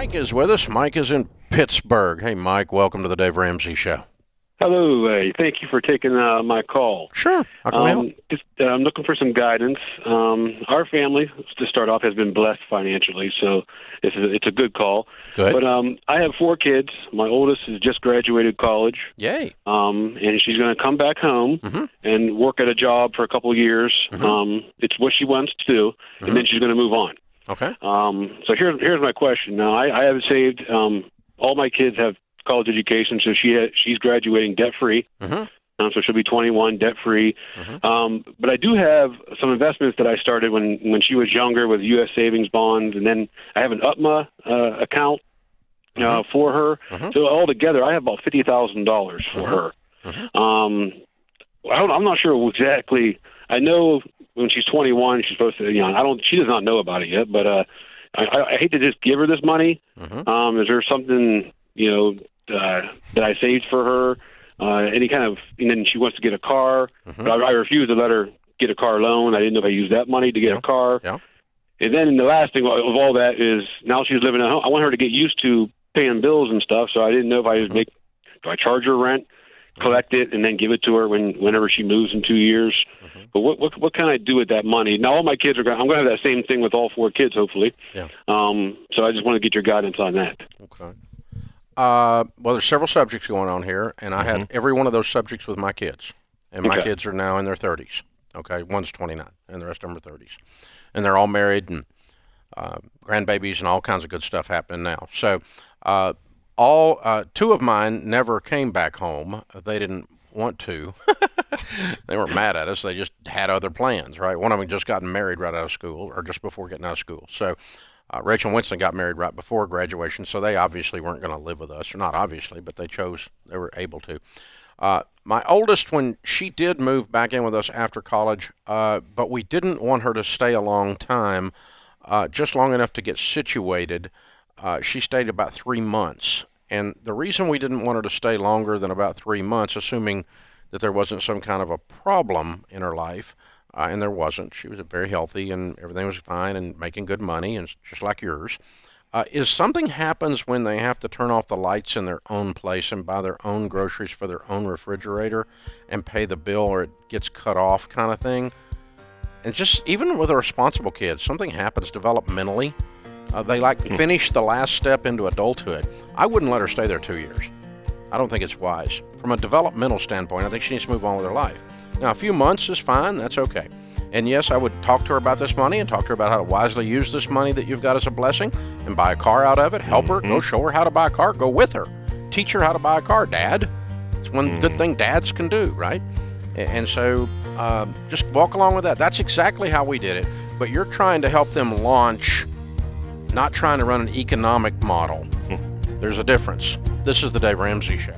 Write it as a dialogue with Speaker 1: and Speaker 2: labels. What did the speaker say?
Speaker 1: Mike is with us. Mike is in Pittsburgh. Hey, Mike, welcome to the Dave Ramsey Show.
Speaker 2: Hello. Thank you for taking my call.
Speaker 1: Sure. How can we help?
Speaker 2: I'm looking for some guidance. Our family, to start off, has been blessed financially, so it's a good call.
Speaker 1: Good.
Speaker 2: But I have 4 kids. My oldest has just graduated college.
Speaker 1: Yay.
Speaker 2: And she's going to come back home and work at a job for a couple of years. It's what she wants to do, and then she's going to move on.
Speaker 1: Okay.
Speaker 2: So here's my question. Now, I have saved. All my kids have college education, so she's graduating debt-free. So she'll be 21, debt-free. But I do have some investments that I started when she was younger with U.S. savings bonds, and then I have an UTMA account for her. So altogether, I have about $50,000 for her. I'm not sure exactly. I know when she's 21, she's supposed to. She does not know about it yet, but I hate to just give her this money. Is there something that I saved for her? Any kind of, and then she wants to get a car, but I refuse to let her get a car loan. I didn't know if I used that money to get a car. And then the last thing of all that is now she's living at home. I want her to get used to paying bills and stuff, so I didn't know if I do I charge her rent, collect it, and then give it to her whenever she moves in 2 years. But what can I do with that money? Now all my kids I'm going to have that same thing with all 4 kids, hopefully. So I just want to get your guidance on that.
Speaker 1: Okay. Well, there's several subjects going on here, and I had every one of those subjects with my kids. And my kids are now in their 30s. Okay, one's 29, and the rest of them are 30s. And they're all married, and grandbabies and all kinds of good stuff happening now. So 2 of mine never came back home. They didn't want to. They weren't mad at us. They just had other plans, right? One of them just gotten married right out of school, or just before getting out of school. So Rachel and Winston got married right before graduation, so they obviously weren't going to live with us. Or not obviously, but they were able to. My oldest, when she did move back in with us after college, but we didn't want her to stay a long time, just long enough to get situated. She stayed about 3 months. And the reason we didn't want her to stay longer than about 3 months, assuming that there wasn't some kind of a problem in her life, and there wasn't. She was very healthy and everything was fine and making good money, and just like yours, is something happens when they have to turn off the lights in their own place and buy their own groceries for their own refrigerator and pay the bill, or it gets cut off kind of thing. And just even with a responsible kid, something happens developmentally. They finish the last step into adulthood. I wouldn't let her stay there 2 years. I don't think it's wise. From a developmental standpoint, I think she needs to move on with her life. Now, a few months is fine. That's okay. And yes, I would talk to her about this money and talk to her about how to wisely use this money that you've got as a blessing and buy a car out of it. Help her. Go show her how to buy a car. Go with her. Teach her how to buy a car, Dad. It's one good thing dads can do, right? And so just walk along with that. That's exactly how we did it. But you're trying to help them launch, not trying to run an economic model. There's a difference. This is the Dave Ramsey Show.